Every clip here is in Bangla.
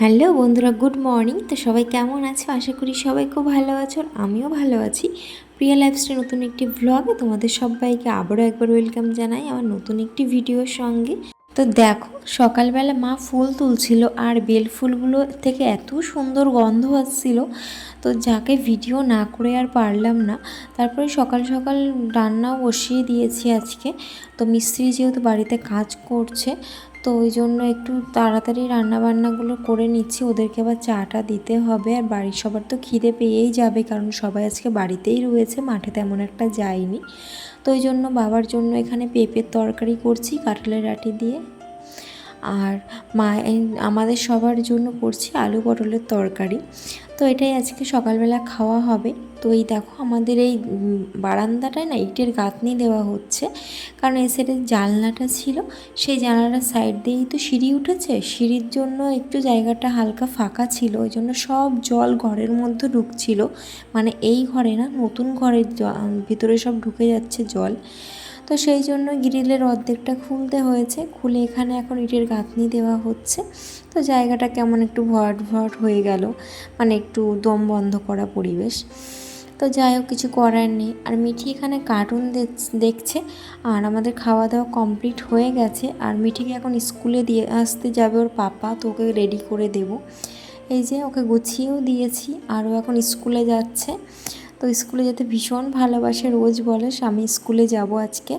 হ্যালো বন্ধুরা, গুড মর্নিং। তো সবাই কেমন আছো? আশা করি সবাই খুব ভালো আছো, আর আমিও ভালো আছি। প্রিয়া লাইফস্টাইল নতুন একটি ভ্লগে তোমাদের সবাইকে আবারও একবার ওয়েলকাম জানাই আমার নতুন একটি ভিডিওর সঙ্গে। তো দেখো, সকালবেলা মা ফুল তুলছিল আর বেল ফুলগুলো থেকে এত সুন্দর গন্ধ আসছিল, তো যাকে ভিডিও না করে আর পারলাম না। তারপরে সকাল সকাল রান্নাও বসিয়ে দিয়েছি আজকে। তো মিস্ত্রি যেহেতু বাড়িতে কাজ করছে, তো ওই জন্য একটু তাড়াতাড়ি রান্নাবান্নাগুলো করে নিচ্ছি। ওদেরকে আবার চাটা দিতে হবে, আর বাড়ির সবার তো খিদে পেয়েই যাবে, কারণ সবাই আজকে বাড়িতেই রয়েছে, মাঠে তেমন একটা যায়নি। তো ওই জন্য বাবার জন্য এখানে পেঁপের তরকারি করছি কাঁঠালের আঁটি দিয়ে, আর আমাদের সবার জন্য করছি আলু পটলের তরকারি। তো এটাই আজকে সকালবেলা খাওয়া হবে। তো এই দেখো, আমাদের এই বারান্দাটায় না ইটের গাঁথনি দেওয়া হচ্ছে, কারণ এই সাইডে জানলাটা ছিল, সেই জানলাটার সাইড দিয়েই তো সিঁড়ি উঠেছে। সিঁড়ির জন্য একটু জায়গাটা হালকা ফাঁকা ছিল, ওই জন্য সব জল ঘরের মধ্যে ঢুকছিল, মানে এই ঘরে না, নতুন ঘরের ভিতরে সব ঢুকে যাচ্ছে জল। তো সেই জন্য গ্রিলের অর্ধেকটা খুলতে হয়েছে, খুলে এখানে এখন ইটের গাঁথনি দেওয়া হচ্ছে। তো জায়গাটা কেমন একটু ভরাট ভরাট হয়ে গেল, মানে একটু দম বন্ধ করা পরিবেশ। তো যাই হোক, কিছু করার নেই। আর মিঠি এখানে কার্টুন দেখছে, আর আমাদের খাওয়া দাওয়া কমপ্লিট হয়ে গেছে। আর মিঠিকে এখন স্কুলে দিয়ে আসতে যাবে ওর পাপা, তো ওকে রেডি করে দেব। এই যে ওকে গুছিয়েও দিয়েছি, আর ও এখন স্কুলে যাচ্ছে। তো স্কুলে যেতে ভীষণ ভালোবাসে, রোজ বলে আমি স্কুলে যাব আজকে।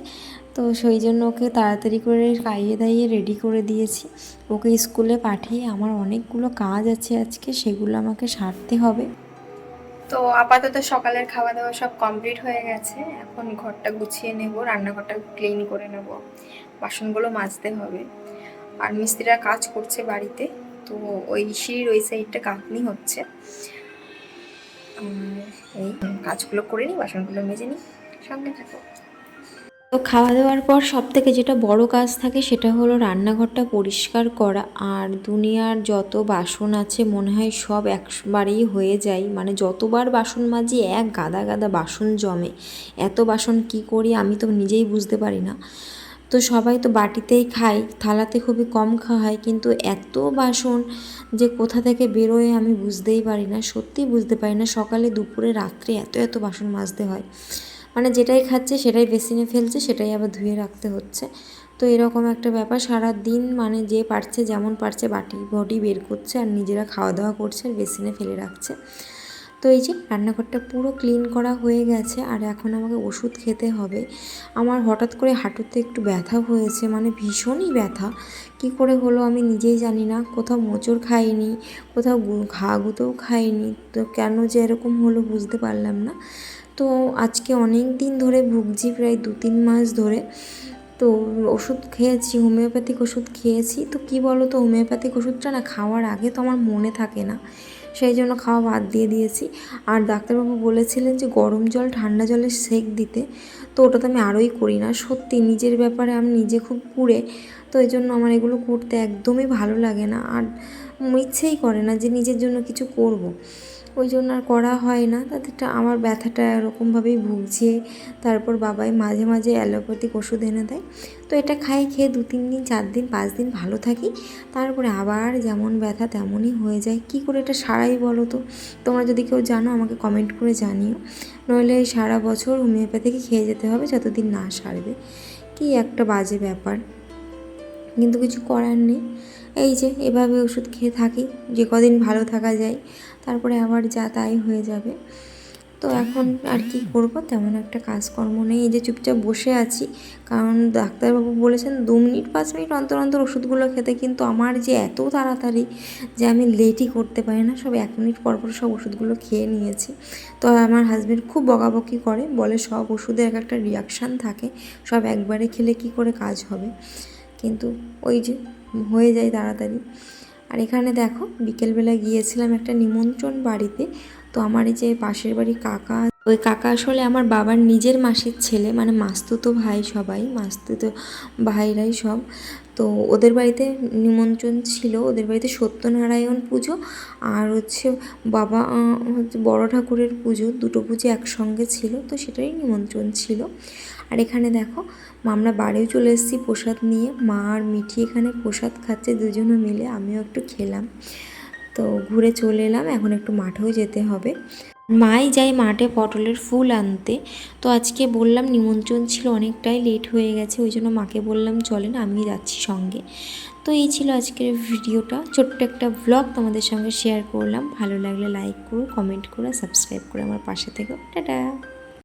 তো সেই জন্য ওকে তাড়াতাড়ি করে খাইয়ে দাইয়ে রেডি করে দিয়েছি। ওকে স্কুলে পাঠিয়ে আমার অনেকগুলো কাজ আছে আজকে, সেগুলো আমাকে সারতে হবে। তো আপাতত সকালের খাওয়া দাওয়া সব কমপ্লিট হয়ে গেছে। এখন ঘরটা গুছিয়ে নেব, রান্নাঘরটা ক্লিন করে নেব, বাসনগুলো মাজতে হবে। আর মিস্ত্রিরা কাজ করছে বাড়িতে, তো ওই সিঁড়ির ওই সাইডটা গাঁথনি হচ্ছে। এই কাজগুলো করে নিই, বাসনগুলো মেজে নিই, সঙ্গে থাকো। তো খাওয়া দাওয়ার পর সবথেকে যেটা বড় কাজ থাকে সেটা হলো রান্নাঘরটা পরিষ্কার করা। আর দুনিয়ার যত বাসন আছে মনে হয় সব একবারেই হয়ে যায়, মানে যতবার বাসন মাজি এক গাদা গাদা বাসন জমে। এত বাসন কি করি আমি তো নিজেই বুঝতে পারি না। তো সবাই তো বাটিতেই খায়, থালাতে খুবই কম খাওয়া হয়, কিন্তু এত বাসন যে কোথা থেকে বেরোয় আমি বুঝতেই পারি না, সত্যিই বুঝতে পারি না। সকালে দুপুরে রাত্রে এত এত বাসন মাজতে হয়, মানে যেটাই খাচ্ছে সেটাই বেসিনে ফেলছে, সেটাই আবার ধুয়ে রাখতে হচ্ছে। তো এরকম একটা ব্যাপার সারা দিন, মানে যে পারছে যেমন পারছে বাটি বটি বের করছে, আর নিজেরা খাওয়া দাওয়া করছে আর বেসিনে ফেলে রাখছে। তো এই যে রান্নাঘরটা পুরো ক্লিন করা হয়ে গেছে, আর এখন আমাকে ওষুধ খেতে হবে। আমার হঠাৎ করে হাঁটুতে একটু ব্যথা হয়েছে, মানে ভীষণই ব্যথা। কি করে হলো আমি নিজেই জানি না, কোথাও মোচড় খাইনি, কোথাও ঘা গুঁতেও খাইনি, তো কেন যে এরকম হলো বুঝতে পারলাম না। তো আজকে অনেক দিন ধরে ভুগছি, প্রায় 2-3 মাস ধরে। তো ওষুধ খেয়েছি, হোমিওপ্যাথিক ওষুধ খেয়েছি। তো কি বলো তো, হোমিওপ্যাথিক ওষুধটা না খাওয়ার আগে তো আমার মনে থাকে না, সেই জন্য খাওয়া বাদ দিয়ে দিয়েছি। আর ডাক্তারবাবু বলেছিলেন যে গরম জল ঠান্ডা জলের সেঁক দিতে, তো ওটা তো আমি আরোই করি না। সত্যি নিজের ব্যাপারে আমি নিজে খুব কুঁড়ে, তো এই জন্য আমার এগুলো করতে একদমই ভালো লাগে না, আর ইচ্ছেই করে না যে নিজের জন্য কিছু করব। ওই জন্য আর করা হয় না। তাতে আমার ব্যথাটা এরকমভাবেই ভুগছে। তারপর বাবাই মাঝে মাঝে অ্যালোপ্যাথিক ওষুধ এনে দেয়, তো এটা খাই, খেয়ে 2-3 দিন 4 দিন 5 দিন ভালো থাকি। তারপরে আবার যেমন ব্যথা তেমনই হয়ে যায়। কি করে এটা সারাই বলো তো? তোমরা যদি কেউ জানো আমাকে কমেন্ট করে জানিও, নইলে সারা বছর হোমিওপ্যাথিক খেয়ে যেতে হবে যতদিন না সারবে। কি একটা বাজে ব্যাপার, কিন্তু কিছু করার নেই। এই যে এভাবে ওষুধ খেয়ে থাকি, যে কদিন ভালো থাকা যায়, তারপরে আবার যা তাই হয়ে যাবে। তো এখন আর কি করব, তেমন একটা কাজকর্ম নেই, এই যে চুপচাপ বসে আছি। কারণ ডাক্তারবাবু বলেছেন 2 মিনিট 5 মিনিট অন্তর অন্তর ওষুধগুলো খেতে, কিন্তু আমার যে এত তাড়াতাড়ি যে আমি লেটই করতে পারি না, সব 1 মিনিট পর পর সব ওষুধগুলো খেয়ে নিয়েছি। তো আমার হাজব্যান্ড খুব বকাবকি করে, বলে সব ওষুধের এক একটা রিয়াকশান থাকে, সব একবারে খেলে কি করে কাজ হবে। কিন্তু ওই যে হয়ে যায় তাড়াতাড়ি। আর এখানে দেখো, বিকেলবেলা গিয়েছিলাম একটা নিমন্ত্রণ বাড়িতে। তো আমার এই যে পাশের বাড়ি কাকা, ওই কাকা আসলে আমার বাবার নিজের মাসির ছেলে, মানে মাস্তুতো ভাই, সবাই মাস্তুতো ভাইরাই সব। তো ওদের বাড়িতে নিমন্ত্রণ ছিল, ওদের বাড়িতে সত্যনারায়ণ পুজো আর হচ্ছে বাবা হচ্ছে বড় ঠাকুরের পুজো, দুটো পুজো একসঙ্গে ছিল, তো সেটারই নিমন্ত্রণ ছিল। আর এখানে দেখো, আমরা বাড়িও চলে এসেছি প্রসাদ নিয়ে, মা আর মিঠি এখানে প্রসাদ খাচ্ছে দুজনে মিলে, আমিও একটু খেলাম। তো ঘুরে চলে এলাম, এখন একটু মাঠেও যেতে হবে। মাই যায় মাঠে পটলের ফুল আনতে। তো আজকে বললাম নিমন্ত্রণ ছিল, অনেকটাই লেট হয়ে গেছে, ওই জন্য মাকে বললাম চলেন আমি যাচ্ছি সঙ্গে। তো এই ছিল আজকের ভিডিওটা, ছোট্ট একটা ব্লগ তোমাদের সঙ্গে শেয়ার করলাম। ভালো লাগলে লাইক করো, কমেন্ট করো, সাবস্ক্রাইব করে আমার পাশে থেকো। টাটা।